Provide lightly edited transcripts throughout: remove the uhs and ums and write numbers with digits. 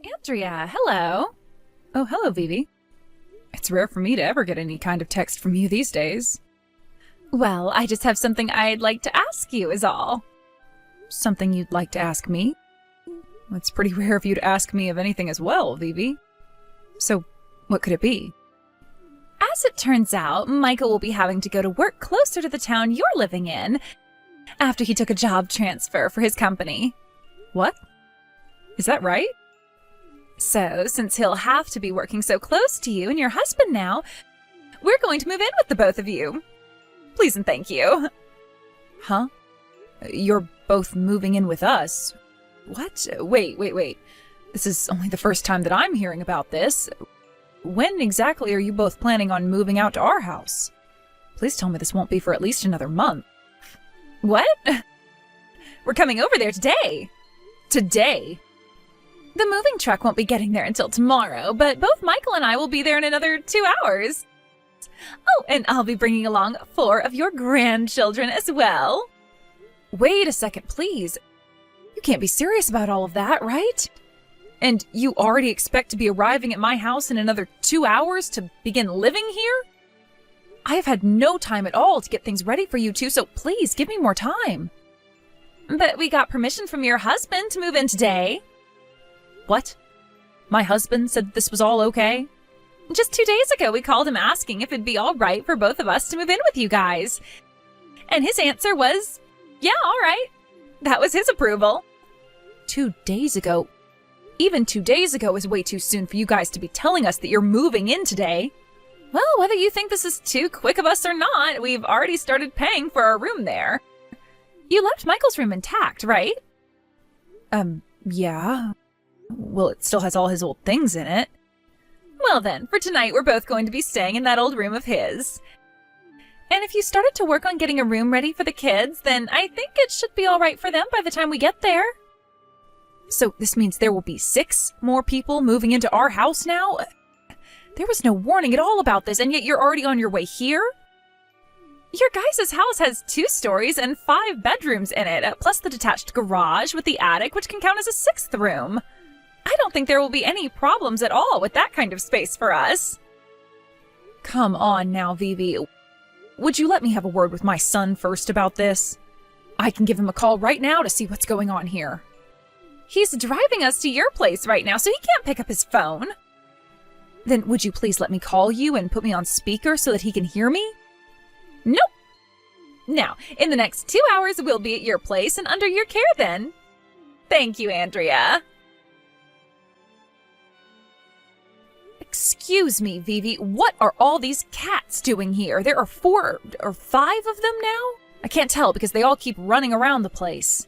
Andrea, hello. Oh, hello, Vivi. It's rare for me to ever get any kind of text from you these days. Well, I just have something I'd like to ask you is all. Something you'd like to ask me? It's pretty rare of you to ask me of anything as well, Vivi. So, what could it be? As it turns out, Michael will be having to go to work closer to the town you're living in after he took a job transfer for his company. What? Is that right? So, since he'll have to be working so close to you and your husband now, we're going to move in with the both of you. Please and thank you. Huh? You're both moving in with us? What? Wait. This is only the first time that I'm hearing about this. When exactly are you both planning on moving out to our house? Please tell me this won't be for at least another month. What? We're coming over there today. Today? The moving truck won't be getting there until tomorrow, but both Michael and I will be there in another 2 hours. Oh, and I'll be bringing along 4 of your grandchildren as well. Wait a second, please. You can't be serious about all of that, right? And you already expect to be arriving at my house in another 2 hours to begin living here? I have had no time at all to get things ready for you two, so please give me more time. But we got permission from your husband to move in today. What? My husband said this was all okay? Just 2 days ago, we called him asking if it'd be all right for both of us to move in with you guys. And his answer was, yeah, all right. That was his approval. 2 days ago? Even 2 days ago is way too soon for you guys to be telling us that you're moving in today. Well, whether you think this is too quick of us or not, we've already started paying for our room there. You left Michael's room intact, right? Yeah. Well, it still has all his old things in it. Well then, for tonight we're both going to be staying in that old room of his. And if you started to work on getting a room ready for the kids, then I think it should be all right for them by the time we get there. So this means there will be 6 more people moving into our house now? There was no warning at all about this, and yet you're already on your way here? Your guys' house has 2 stories and 5 bedrooms in it, plus the detached garage with the attic, which can count as a 6th room. I don't think there will be any problems at all with that kind of space for us. Come on now, Vivi. Would you let me have a word with my son first about this? I can give him a call right now to see what's going on here. He's driving us to your place right now, so he can't pick up his phone. Then would you please let me call you and put me on speaker so that he can hear me? Nope. Now, in the next 2 hours, we'll be at your place and under your care then. Thank you, Andrea. Excuse me, Vivi, what are all these cats doing here? There are 4 or 5 of them now? I can't tell because they all keep running around the place.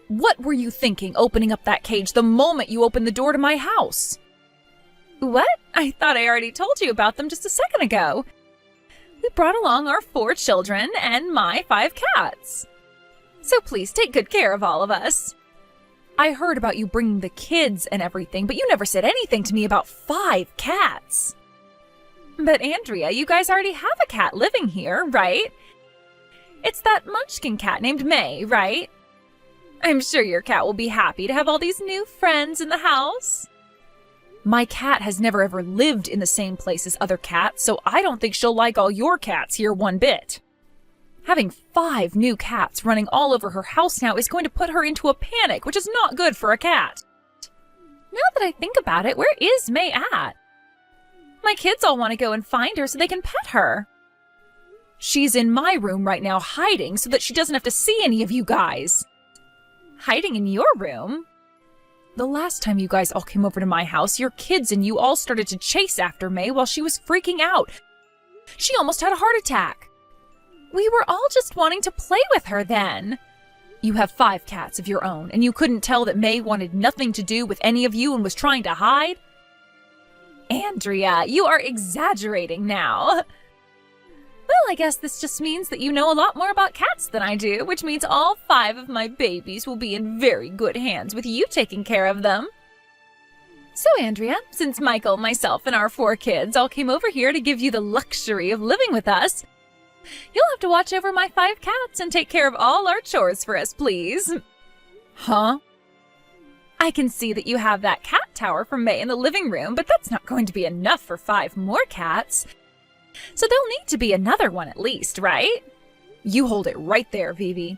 What were you thinking opening up that cage the moment you opened the door to my house? What? I thought I already told you about them just a second ago. We brought along our 4 children and my 5 cats. So please take good care of all of us. I heard about you bringing the kids and everything, but you never said anything to me about 5 cats. But Andrea, you guys already have a cat living here, right? It's that munchkin cat named May, right? I'm sure your cat will be happy to have all these new friends in the house. My cat has never ever lived in the same place as other cats, so I don't think she'll like all your cats here one bit. Having 5 new cats running all over her house now is going to put her into a panic, which is not good for a cat. Now that I think about it, where is May at? My kids all want to go and find her so they can pet her. She's in my room right now hiding so that she doesn't have to see any of you guys. Hiding in your room? The last time you guys all came over to my house, your kids and you all started to chase after May while she was freaking out. She almost had a heart attack. We were all just wanting to play with her then. You have 5 cats of your own, and you couldn't tell that May wanted nothing to do with any of you and was trying to hide? Andrea, you are exaggerating now. Well, I guess this just means that you know a lot more about cats than I do, which means all 5 of my babies will be in very good hands with you taking care of them. So, Andrea, since Michael, myself, and our 4 kids all came over here to give you the luxury of living with us, you'll have to watch over my 5 cats and take care of all our chores for us, please. Huh? I can see that you have that cat tower from May in the living room, but that's not going to be enough for 5 more cats. So there'll need to be another one at least, right? You hold it right there, Vivi.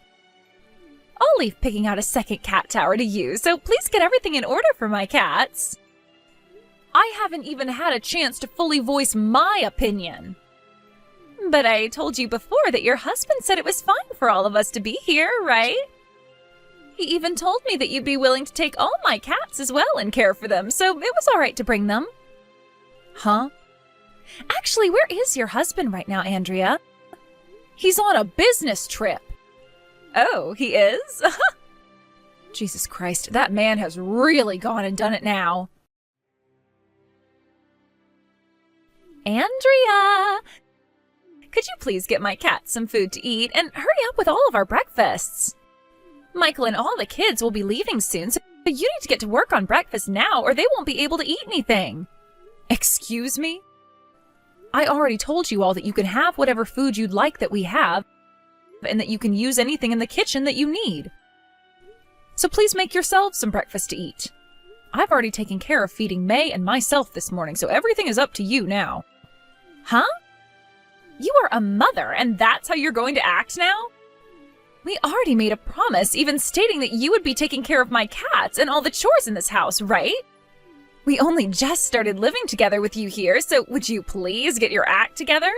I'll leave picking out a second cat tower to you, so please get everything in order for my cats. I haven't even had a chance to fully voice my opinion. But I told you before that your husband said it was fine for all of us to be here, right? He even told me that you'd be willing to take all my cats as well and care for them, so it was all right to bring them. Huh? Actually, where is your husband right now, Andrea? He's on a business trip. Oh, he is? Jesus Christ, that man has really gone and done it now. Andrea! Could you please get my cats some food to eat and hurry up with all of our breakfasts? Michael and all the kids will be leaving soon, so you need to get to work on breakfast now or they won't be able to eat anything. Excuse me? I already told you all that you can have whatever food you'd like that we have, and that you can use anything in the kitchen that you need. So please make yourselves some breakfast to eat. I've already taken care of feeding May and myself this morning, so everything is up to you now. Huh? You are a mother, and that's how you're going to act now? We already made a promise, even stating that you would be taking care of my cats and all the chores in this house, right? We only just started living together with you here, so would you please get your act together?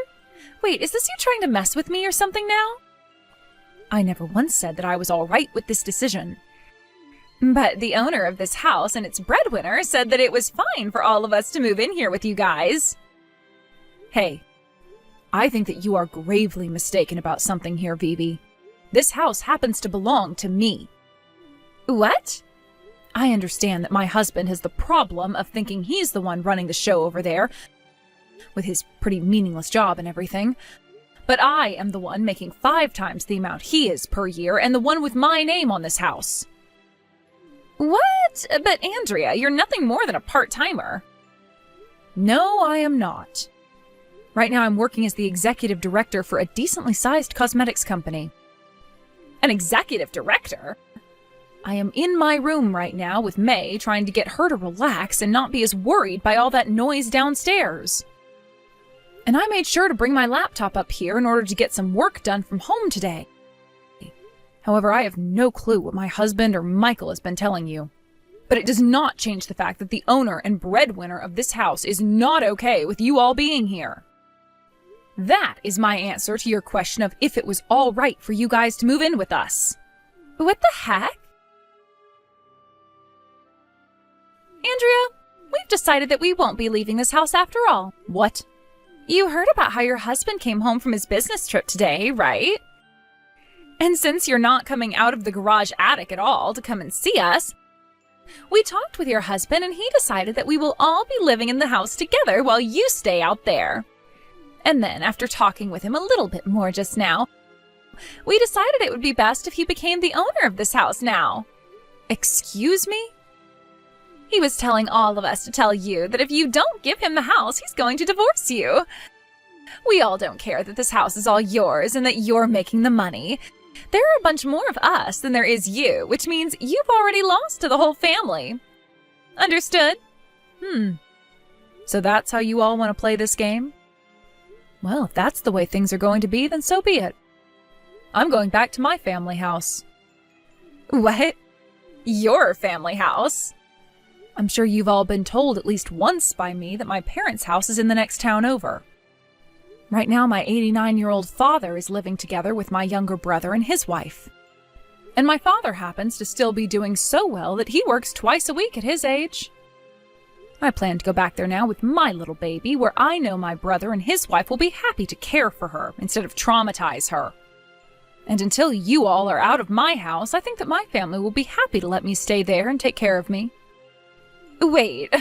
Wait, is this you trying to mess with me or something now? I never once said that I was all right with this decision. But the owner of this house and its breadwinner said that it was fine for all of us to move in here with you guys. Hey, I think that you are gravely mistaken about something here, Vivi. This house happens to belong to me. What? I understand that my husband has the problem of thinking he's the one running the show over there, with his pretty meaningless job and everything. But I am the one making 5 times the amount he is per year and the one with my name on this house. What? But Andrea, you're nothing more than a part-timer. No, I am not. Right now I'm working as the executive director for a decently sized cosmetics company. An executive director? I am in my room right now with May, trying to get her to relax and not be as worried by all that noise downstairs. And I made sure to bring my laptop up here in order to get some work done from home today. However, I have no clue what my husband or Michael has been telling you. But it does not change the fact that the owner and breadwinner of this house is not okay with you all being here. That is my answer to your question of if it was all right for you guys to move in with us. What the heck? Andrea, we've decided that we won't be leaving this house after all. What? You heard about how your husband came home from his business trip today, right? And since you're not coming out of the garage attic at all to come and see us, we talked with your husband and he decided that we will all be living in the house together while you stay out there. And then, after talking with him a little bit more just now, we decided it would be best if he became the owner of this house now. Excuse me? He was telling all of us to tell you that if you don't give him the house, he's going to divorce you. We all don't care that this house is all yours and that you're making the money. There are a bunch more of us than there is you, which means you've already lost to the whole family. Understood? So that's how you all want to play this game? Well, if that's the way things are going to be, then so be it. I'm going back to my family house. What? Your family house? I'm sure you've all been told at least once by me that my parents' house is in the next town over. Right now, my 89-year-old father is living together with my younger brother and his wife. And my father happens to still be doing so well that he works twice a week at his age. I plan to go back there now with my little baby, where I know my brother and his wife will be happy to care for her instead of traumatize her. And until you all are out of my house, I think that my family will be happy to let me stay there and take care of me. Wait,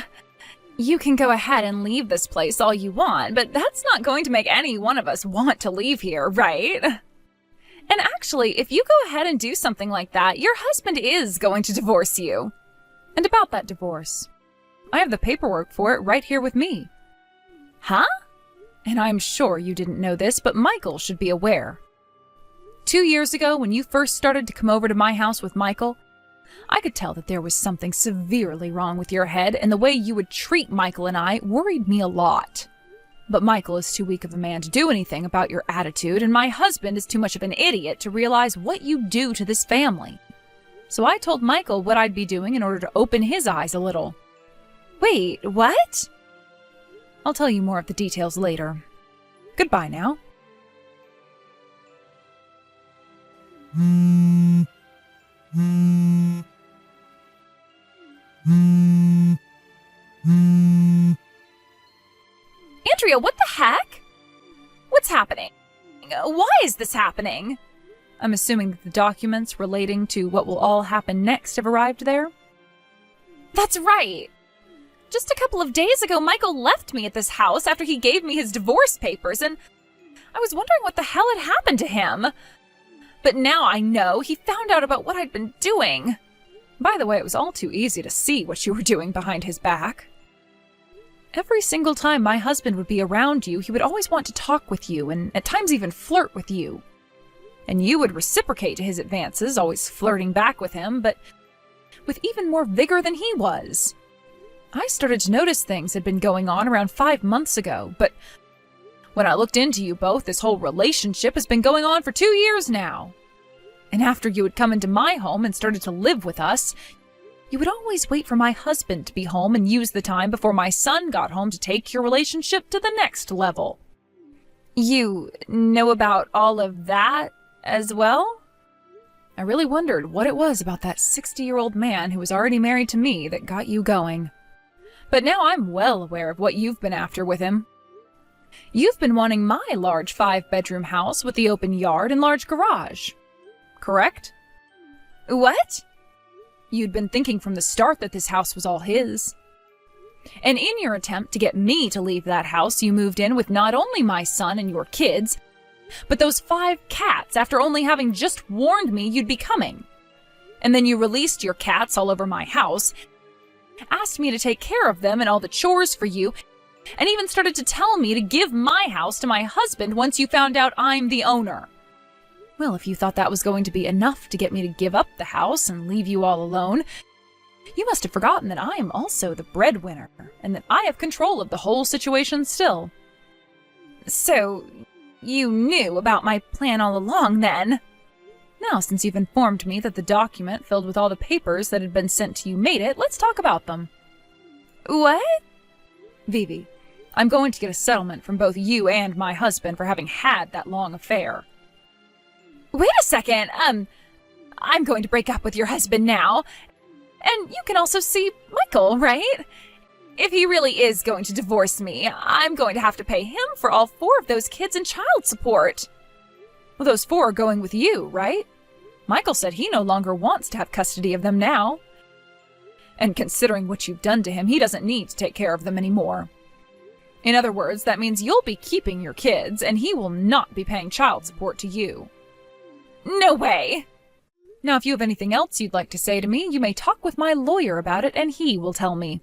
you can go ahead and leave this place all you want, but that's not going to make any one of us want to leave here, right? And actually, if you go ahead and do something like that, your husband is going to divorce you. And about that divorce, I have the paperwork for it right here with me. Huh? And I'm sure you didn't know this, but Michael should be aware. 2 years ago, when you first started to come over to my house with Michael, I could tell that there was something severely wrong with your head, and the way you would treat Michael and I worried me a lot. But Michael is too weak of a man to do anything about your attitude, and my husband is too much of an idiot to realize what you do to this family. So I told Michael what I'd be doing in order to open his eyes a little. Wait, what? I'll tell you more of the details later. Goodbye now. Andrea, what the heck? What's happening? Why is this happening? I'm assuming that the documents relating to what will all happen next have arrived there? That's right. Just a couple of days ago, Michael left me at this house after he gave me his divorce papers, and I was wondering what the hell had happened to him. But now I know he found out about what I'd been doing. By the way, it was all too easy to see what you were doing behind his back. Every single time my husband would be around you, he would always want to talk with you and at times even flirt with you. And you would reciprocate to his advances, always flirting back with him, but with even more vigor than he was. I started to notice things had been going on around 5 months ago, but when I looked into you both, this whole relationship has been going on for 2 years now. And after you had come into my home and started to live with us, you would always wait for my husband to be home and use the time before my son got home to take your relationship to the next level. You know about all of that as well? I really wondered what it was about that 60-year-old man who was already married to me that got you going. But now I'm well aware of what you've been after with him. You've been wanting my large 5-bedroom house with the open yard and large garage. Correct? What? You'd been thinking from the start that this house was all his. And in your attempt to get me to leave that house, you moved in with not only my son and your kids, but those 5 cats after only having just warned me you'd be coming. And then you released your cats all over my house, asked me to take care of them and all the chores for you, and even started to tell me to give my house to my husband once you found out I'm the owner. Well, if you thought that was going to be enough to get me to give up the house and leave you all alone, you must have forgotten that I am also the breadwinner, and that I have control of the whole situation still. So, you knew about my plan all along, then? Now, since you've informed me that the document filled with all the papers that had been sent to you made it, let's talk about them. What? Vivi, I'm going to get a settlement from both you and my husband for having had that long affair. Wait a second, I'm going to break up with your husband now. And you can also see Michael, right? If he really is going to divorce me, I'm going to have to pay him for all 4 of those kids in child support. Well, those 4 are going with you, right? Michael said he no longer wants to have custody of them now. And considering what you've done to him, he doesn't need to take care of them anymore. In other words, that means you'll be keeping your kids, and he will not be paying child support to you. No way! Now, if you have anything else you'd like to say to me, you may talk with my lawyer about it, and he will tell me.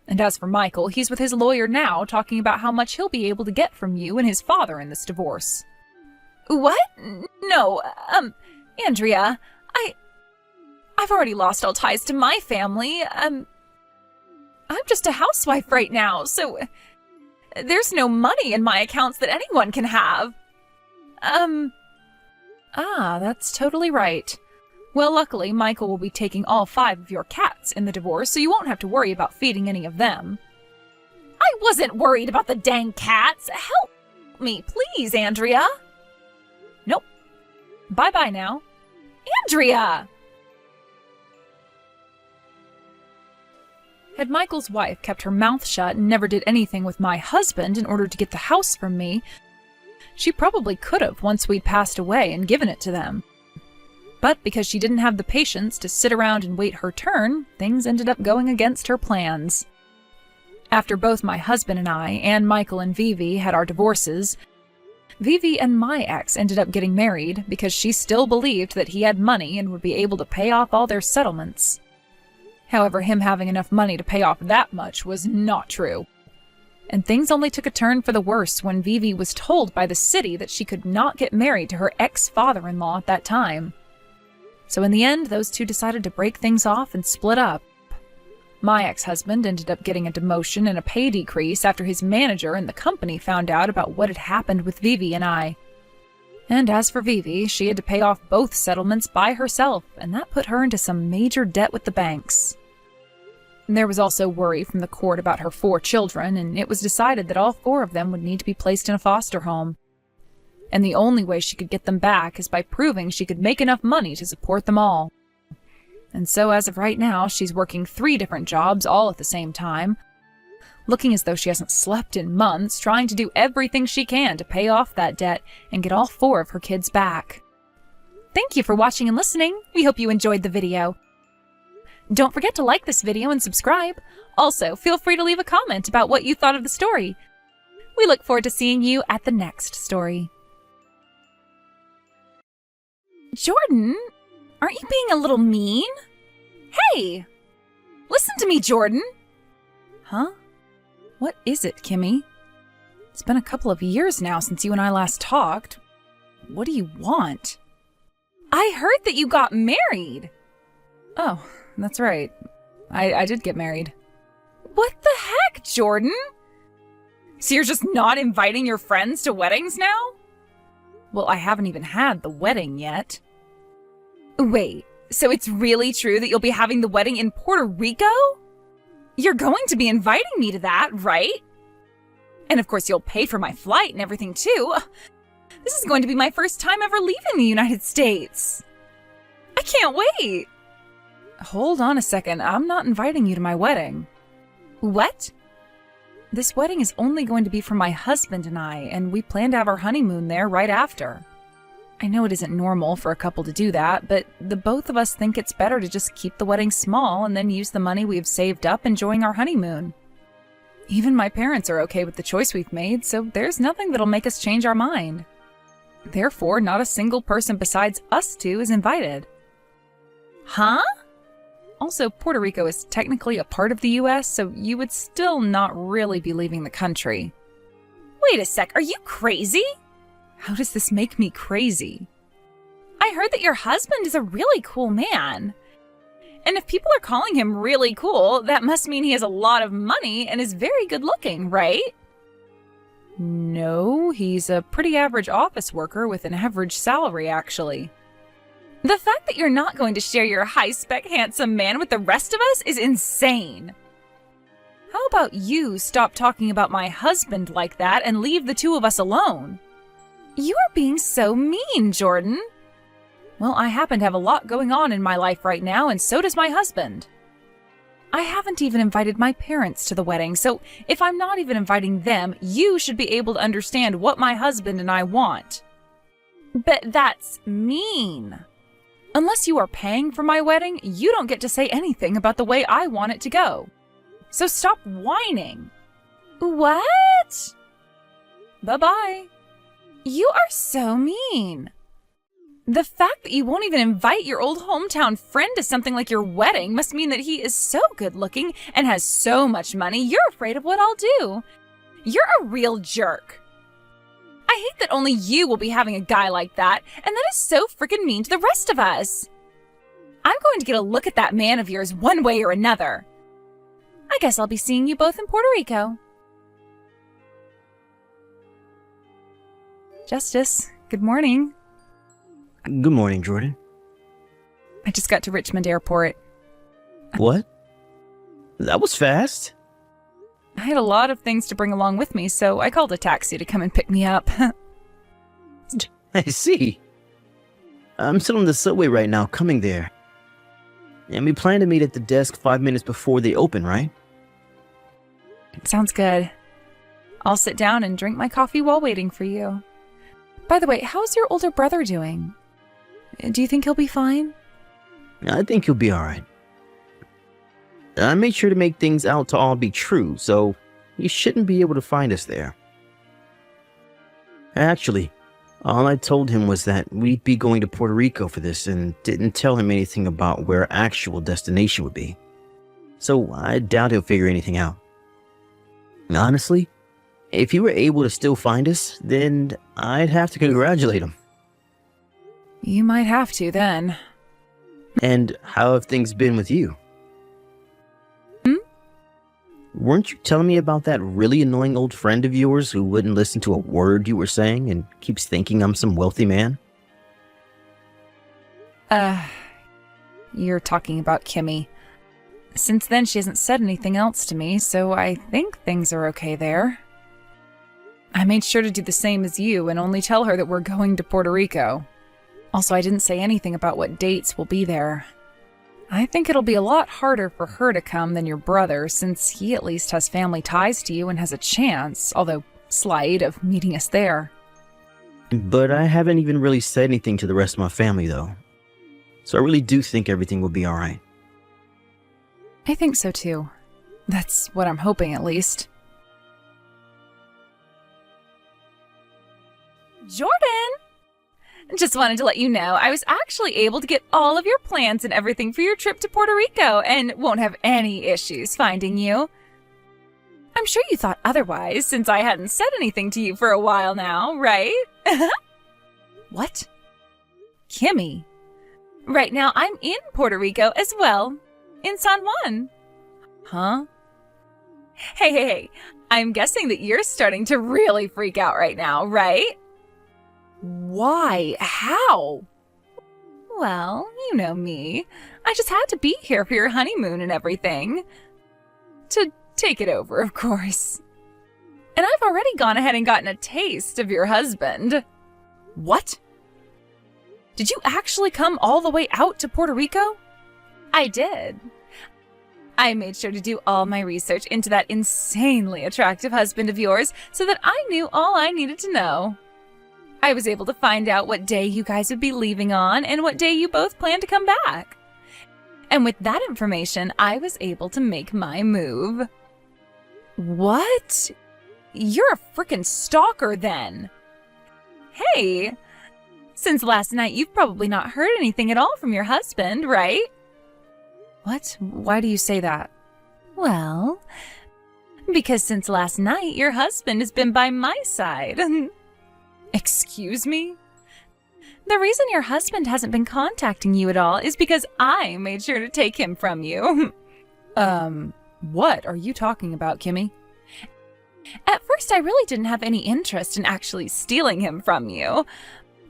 And as for Michael, he's with his lawyer now, talking about how much he'll be able to get from you and his father in this divorce. What? No, Andrea, I've already lost all ties to my family. I'm just a housewife right now, so there's no money in my accounts that anyone can have. That's totally right. Well, luckily, Michael will be taking all 5 of your cats in the divorce, so you won't have to worry about feeding any of them. I wasn't worried about the dang cats. Help me, please, Andrea. Nope. Bye-bye now. Andrea! Had Michael's wife kept her mouth shut and never did anything with my husband in order to get the house from me, she probably could have once we'd passed away and given it to them. But because she didn't have the patience to sit around and wait her turn, things ended up going against her plans. After both my husband and I, and Michael and Vivi, had our divorces, Vivi and my ex ended up getting married because she still believed that he had money and would be able to pay off all their settlements. However, him having enough money to pay off that much was not true. And things only took a turn for the worse when Vivi was told by the city that she could not get married to her ex-father-in-law at that time. So in the end, those two decided to break things off and split up. My ex-husband ended up getting a demotion and a pay decrease after his manager and the company found out about what had happened with Vivi and I. And as for Vivi, she had to pay off both settlements by herself, and that put her into some major debt with the banks. There was also worry from the court about her 4 children, and it was decided that all 4 of them would need to be placed in a foster home. And the only way she could get them back is by proving she could make enough money to support them all. And so as of right now, she's working 3 different jobs all at the same time, looking as though she hasn't slept in months, trying to do everything she can to pay off that debt and get all 4 of her kids back. Thank you for watching and listening. We hope you enjoyed the video. Don't forget to like this video and subscribe. Also, feel free to leave a comment about what you thought of the story. We look forward to seeing you at the next story. Jordan, aren't you being a little mean? Hey! Listen to me, Jordan! Huh? What is it, Kimmy? It's been a couple of years now since you and I last talked. What do you want? I heard that you got married! Oh, that's right. I did get married. What the heck, Jordan? So you're just not inviting your friends to weddings now? Well, I haven't even had the wedding yet. Wait, so it's really true that you'll be having the wedding in Puerto Rico? You're going to be inviting me to that, right? And of course you'll pay for my flight and everything too. This is going to be my first time ever leaving the United States. I can't wait. Hold on a second, I'm not inviting you to my wedding. What? This wedding is only going to be for my husband and I, and we plan to have our honeymoon there right after. I know it isn't normal for a couple to do that, but the both of us think it's better to just keep the wedding small and then use the money we've saved up enjoying our honeymoon. Even my parents are okay with the choice we've made, so there's nothing that'll make us change our mind. Therefore, not a single person besides us two is invited. Huh? Also, Puerto Rico is technically a part of the US, so you would still not really be leaving the country. Wait a sec, are you crazy? How does this make me crazy? I heard that your husband is a really cool man. And if people are calling him really cool, that must mean he has a lot of money and is very good looking, right? No, he's a pretty average office worker with an average salary, actually. The fact that you're not going to share your high-spec handsome man with the rest of us is insane. How about you stop talking about my husband like that and leave the 2 of us alone? You are being so mean, Jordan. Well, I happen to have a lot going on in my life right now, and so does my husband. I haven't even invited my parents to the wedding, so if I'm not even inviting them, you should be able to understand what my husband and I want. But that's mean. Unless you are paying for my wedding, you don't get to say anything about the way I want it to go. So stop whining. What? Bye-bye. You are so mean. The fact that you won't even invite your old hometown friend to something like your wedding must mean that he is so good looking and has so much money, you're afraid of what I'll do. You're a real jerk. I hate that only you will be having a guy like that, and that is so freaking mean to the rest of us. I'm going to get a look at that man of yours one way or another. I guess I'll be seeing you both in Puerto Rico. Justice, good morning. Good morning, Jordan. I just got to Richmond Airport. What? That was fast. I had a lot of things to bring along with me, so I called a taxi to come and pick me up. I see. I'm still on the subway right now, coming there. And we plan to meet at the desk 5 minutes before they open, right? Sounds good. I'll sit down and drink my coffee while waiting for you. By the way, how's your older brother doing? Do you think he'll be fine? I think he'll be alright. I made sure to make things out to all be true, so he shouldn't be able to find us there. Actually, all I told him was that we'd be going to Puerto Rico for this and didn't tell him anything about where our actual destination would be. So I doubt he'll figure anything out. Honestly, if he were able to still find us, then I'd have to congratulate him. You might have to then. And how have things been with you? Hmm? Weren't you telling me about that really annoying old friend of yours who wouldn't listen to a word you were saying and keeps thinking I'm some wealthy man? You're talking about Kimmy. Since then, she hasn't said anything else to me, so I think things are okay there. I made sure to do the same as you and only tell her that we're going to Puerto Rico. Also, I didn't say anything about what dates we'll be there. I think it'll be a lot harder for her to come than your brother, since he at least has family ties to you and has a chance, although slight, of meeting us there. But I haven't even really said anything to the rest of my family, though. So I really do think everything will be alright. I think so too. That's what I'm hoping, at least. Jordan! Just wanted to let you know I was actually able to get all of your plans and everything for your trip to Puerto Rico and won't have any issues finding you. I'm sure you thought otherwise, since I hadn't said anything to you for a while now, right? What? Kimmy? Right now I'm in Puerto Rico as well. In San Juan. Huh? Hey. I'm guessing that you're starting to really freak out right now, right? Why? How? Well, you know me. I just had to be here for your honeymoon and everything. To take it over, of course. And I've already gone ahead and gotten a taste of your husband. What? Did you actually come all the way out to Puerto Rico? I did. I made sure to do all my research into that insanely attractive husband of yours so that I knew all I needed to know. I was able to find out what day you guys would be leaving on and what day you both plan to come back. And with that information, I was able to make my move. What? You're a frickin' stalker then. Hey, since last night you've probably not heard anything at all from your husband, right? What? Why do you say that? Well, because since last night your husband has been by my side. Excuse me? The reason your husband hasn't been contacting you at all is because I made sure to take him from you. What are you talking about, Kimmy? At first, I really didn't have any interest in actually stealing him from you.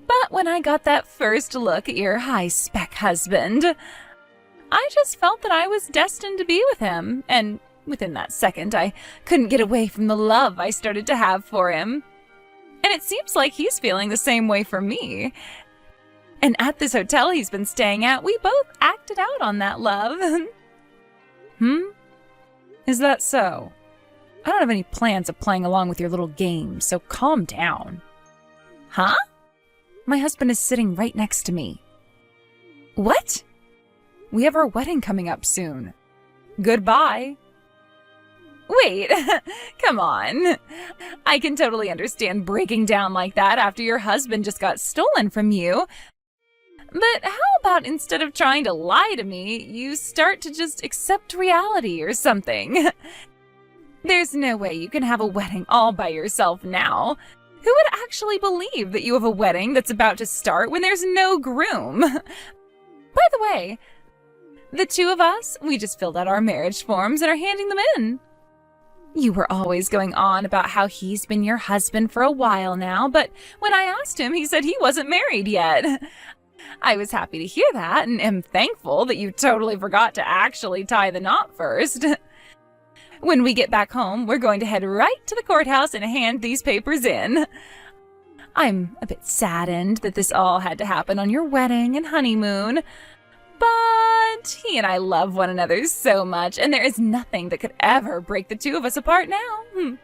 But when I got that first look at your high-spec husband, I just felt that I was destined to be with him. And within that second, I couldn't get away from the love I started to have for him. And it seems like he's feeling the same way for me. And at this hotel he's been staying at, we both acted out on that love. Is that so? I don't have any plans of playing along with your little game, so calm down. Huh? My husband is sitting right next to me. What? We have our wedding coming up soon. Goodbye. Wait, come on. I can totally understand breaking down like that after your husband just got stolen from you. But how about instead of trying to lie to me, you start to just accept reality or something? There's no way you can have a wedding all by yourself now. Who would actually believe that you have a wedding that's about to start when there's no groom? By the way, the two of us, we just filled out our marriage forms and are handing them in. You were always going on about how he's been your husband for a while now, but when I asked him, he said he wasn't married yet. I was happy to hear that and am thankful that you totally forgot to actually tie the knot first. When we get back home, we're going to head right to the courthouse and hand these papers in. I'm a bit saddened that this all had to happen on your wedding and honeymoon, but he and I love one another so much, and there is nothing that could ever break the two of us apart now.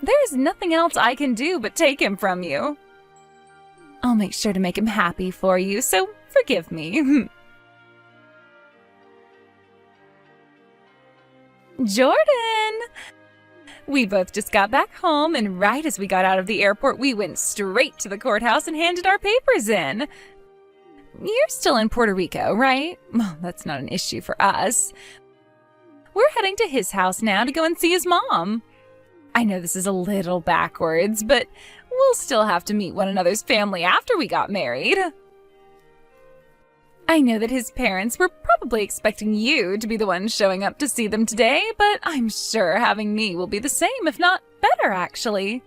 There is nothing else I can do but take him from you. I'll make sure to make him happy for you, so forgive me. Jordan! We both just got back home, and right as we got out of the airport, we went straight to the courthouse and handed our papers in. You're still in Puerto Rico, right? Well, that's not an issue for us. We're heading to his house now to go and see his mom. I know this is a little backwards, but we'll still have to meet one another's family after we got married. I know that his parents were probably expecting you to be the one showing up to see them today, but I'm sure having me will be the same, if not better, actually.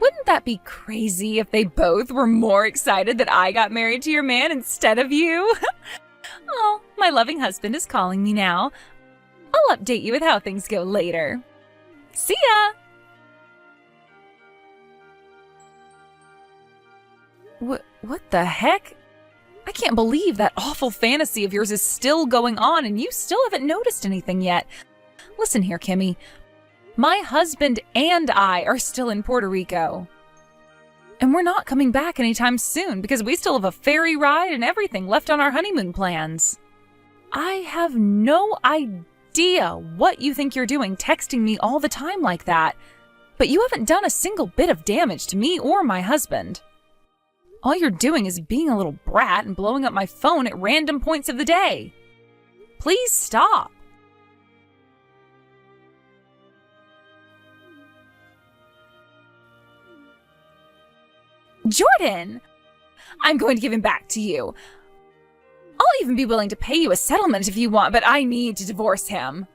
Wouldn't that be crazy if they both were more excited that I got married to your man instead of you? Oh, my loving husband is calling me now. I'll update you with how things go later. See ya! What the heck? I can't believe that awful fantasy of yours is still going on and you still haven't noticed anything yet. Listen here, Kimmy. My husband and I are still in Puerto Rico. And we're not coming back anytime soon because we still have a ferry ride and everything left on our honeymoon plans. I have no idea what you think you're doing texting me all the time like that, but you haven't done a single bit of damage to me or my husband. All you're doing is being a little brat and blowing up my phone at random points of the day. Please stop. Jordan! I'm going to give him back to you. I'll even be willing to pay you a settlement if you want, but I need to divorce him.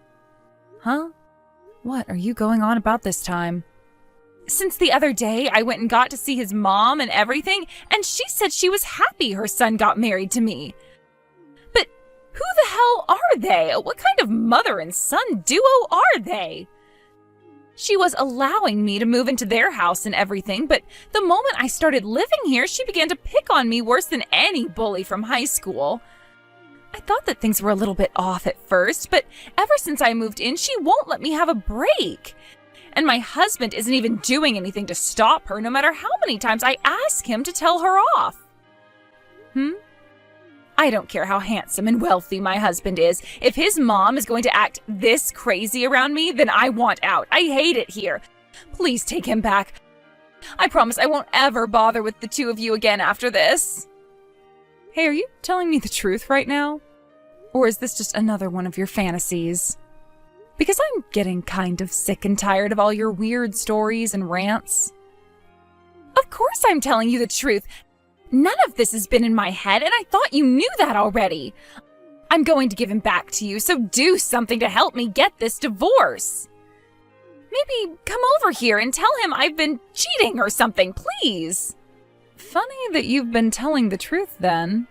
Huh? What are you going on about this time? Since the other day, I went and got to see his mom and everything, and she said she was happy her son got married to me. But who the hell are they? What kind of mother and son duo are they? She was allowing me to move into their house and everything, but the moment I started living here, she began to pick on me worse than any bully from high school. I thought that things were a little bit off at first, but ever since I moved in, she won't let me have a break. And my husband isn't even doing anything to stop her, no matter how many times I ask him to tell her off. I don't care how handsome and wealthy my husband is. If his mom is going to act this crazy around me, then I want out. I hate it here. Please take him back. I promise I won't ever bother with the two of you again after this. Hey, are you telling me the truth right now? Or is this just another one of your fantasies? Because I'm getting kind of sick and tired of all your weird stories and rants. Of course I'm telling you the truth. None of this has been in my head, and I thought you knew that already. I'm going to give him back to you, so do something to help me get this divorce. Maybe come over here and tell him I've been cheating or something, please. Funny that you've been telling the truth, then.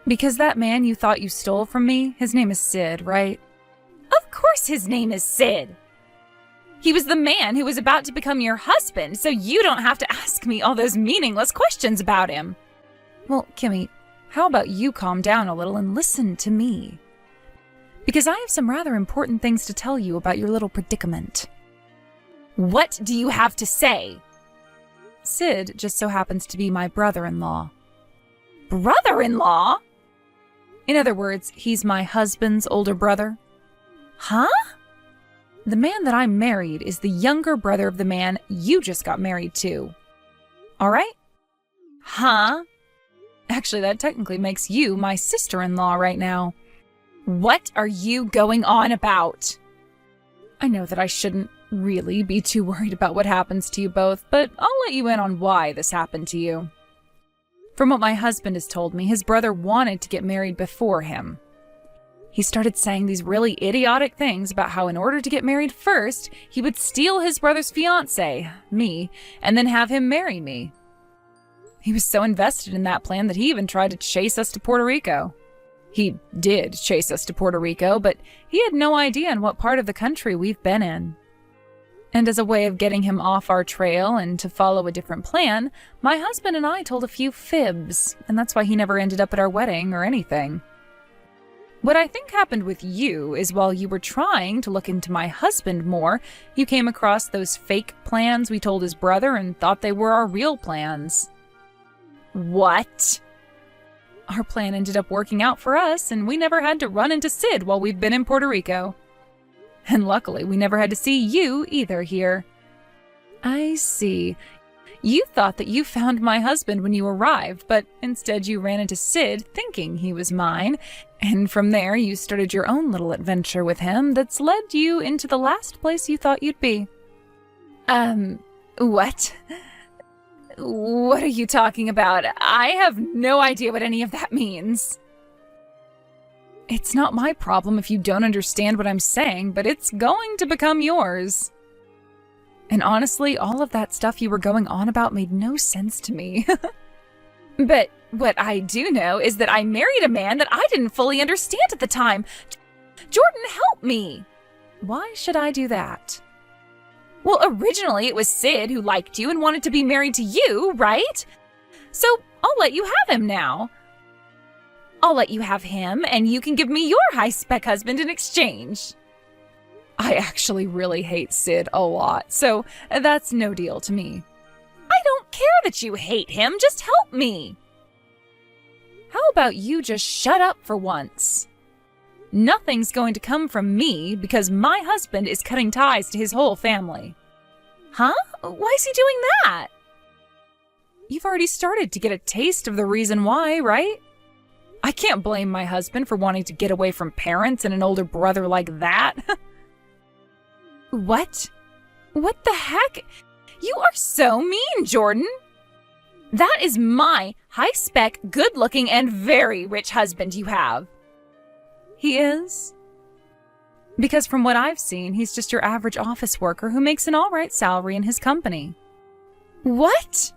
Because that man you thought you stole from me, his name is Sid, right? Of course his name is Sid. He was the man who was about to become your husband, so you don't have to ask me all those meaningless questions about him. Well, Kimmy, how about you calm down a little and listen to me? Because I have some rather important things to tell you about your little predicament. What do you have to say? Sid just so happens to be my brother-in-law. Brother-in-law? In other words, he's my husband's older brother. Huh? The man that I married is the younger brother of the man you just got married to. All right? Huh? Actually, that technically makes you my sister-in-law right now. What are you going on about? I know that I shouldn't really be too worried about what happens to you both, but I'll let you in on why this happened to you. From what my husband has told me, his brother wanted to get married before him. He started saying these really idiotic things about how in order to get married first, he would steal his brother's fiancée, me, and then have him marry me. He was so invested in that plan that he even tried to chase us to Puerto Rico. He did chase us to Puerto Rico, but he had no idea in what part of the country we've been in. And as a way of getting him off our trail and to follow a different plan, my husband and I told a few fibs, and that's why he never ended up at our wedding or anything. What I think happened with you is while you were trying to look into my husband more, you came across those fake plans we told his brother and thought they were our real plans. What? Our plan ended up working out for us, and we never had to run into Sid while we've been in Puerto Rico. And luckily, we never had to see you either here. I see. You thought that you found my husband when you arrived, but instead you ran into Sid thinking he was mine, and from there you started your own little adventure with him that's led you into the last place you thought you'd be. What? What are you talking about? I have no idea what any of that means. It's not my problem if you don't understand what I'm saying, but it's going to become yours. And honestly, all of that stuff you were going on about made no sense to me. But what I do know is that I married a man that I didn't fully understand at the time. Jordan, help me! Why should I do that? Well, originally it was Sid who liked you and wanted to be married to you, right? So I'll let you have him now. I'll let you have him, and you can give me your high-spec husband in exchange. I actually really hate Sid a lot, so that's no deal to me. I don't care that you hate him, just help me. How about you just shut up for once? Nothing's going to come from me because my husband is cutting ties to his whole family. Huh? Why is he doing that? You've already started to get a taste of the reason why, right? I can't blame my husband for wanting to get away from parents and an older brother like that. What? What the heck? You are so mean, Jordan. That is my high-spec, good-looking, and very rich husband you have. He is? Because from what I've seen, he's just your average office worker who makes an all-right salary in his company. What?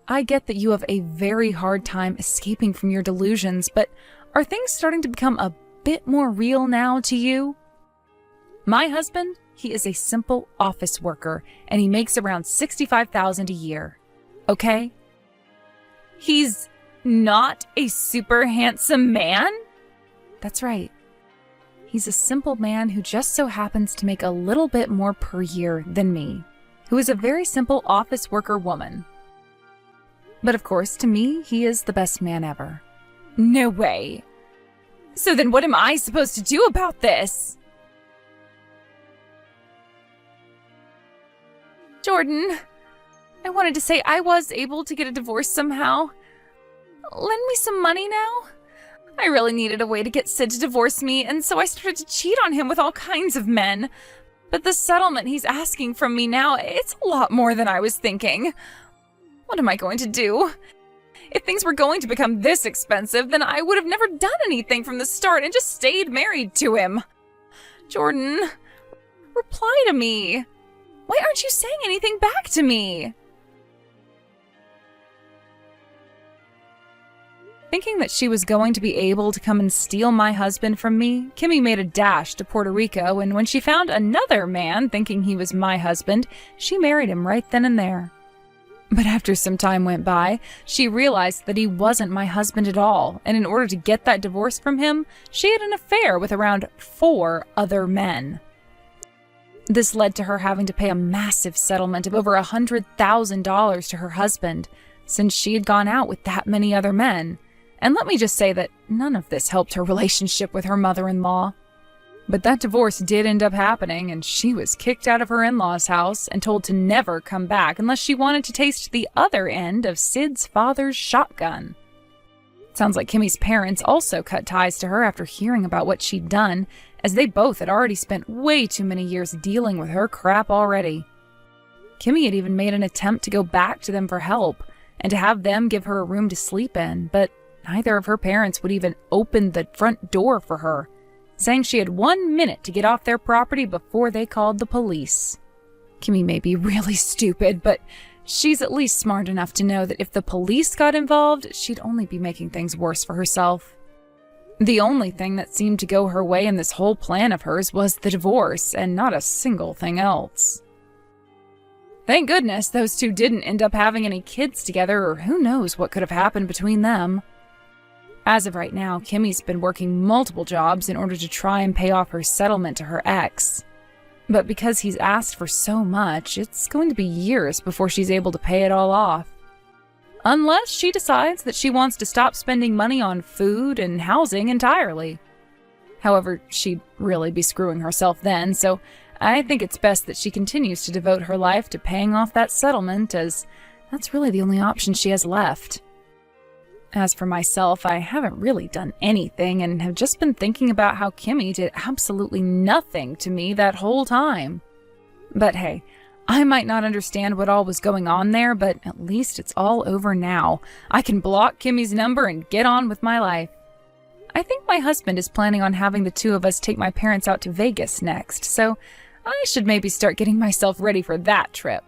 I get that you have a very hard time escaping from your delusions, but are things starting to become a bit more real now to you? My husband, he is a simple office worker, and he makes around $65,000 a year. Okay? He's not a super handsome man? That's right. He's a simple man who just so happens to make a little bit more per year than me, who is a very simple office worker woman. But of course, to me, he is the best man ever. No way. So then what am I supposed to do about this? Jordan, I wanted to say I was able to get a divorce somehow. Lend me some money now? I really needed a way to get Sid to divorce me, and so I started to cheat on him with all kinds of men. But the settlement he's asking from me now, it's a lot more than I was thinking. What am I going to do? If things were going to become this expensive, then I would have never done anything from the start and just stayed married to him. Jordan, reply to me. Why aren't you saying anything back to me? Thinking that she was going to be able to come and steal my husband from me, Kimmy made a dash to Puerto Rico, and when she found another man thinking he was my husband, she married him right then and there. But after some time went by, she realized that he wasn't my husband at all, and in order to get that divorce from him, she had an affair with around 4 other men. This led to her having to pay a massive settlement of over $100,000 to her husband, since she had gone out with that many other men. And let me just say that none of this helped her relationship with her mother-in-law. But that divorce did end up happening, and she was kicked out of her in-laws' house and told to never come back unless she wanted to taste the other end of Sid's father's shotgun. Sounds like Kimmy's parents also cut ties to her after hearing about what she'd done, as they both had already spent way too many years dealing with her crap already. Kimmy had even made an attempt to go back to them for help, and to have them give her a room to sleep in, but neither of her parents would even open the front door for her, saying she had 1 minute to get off their property before they called the police. Kimmy may be really stupid, but she's at least smart enough to know that if the police got involved, she'd only be making things worse for herself. The only thing that seemed to go her way in this whole plan of hers was the divorce, and not a single thing else. Thank goodness those two didn't end up having any kids together, or who knows what could have happened between them. As of right now, Kimmy's been working multiple jobs in order to try and pay off her settlement to her ex. But because he's asked for so much, it's going to be years before she's able to pay it all off. Unless she decides that she wants to stop spending money on food and housing entirely. However, she'd really be screwing herself then, so I think it's best that she continues to devote her life to paying off that settlement, as that's really the only option she has left. As for myself, I haven't really done anything and have just been thinking about how Kimmy did absolutely nothing to me that whole time. But hey, I might not understand what all was going on there, but at least it's all over now. I can block Kimmy's number and get on with my life. I think my husband is planning on having the two of us take my parents out to Vegas next, so I should maybe start getting myself ready for that trip.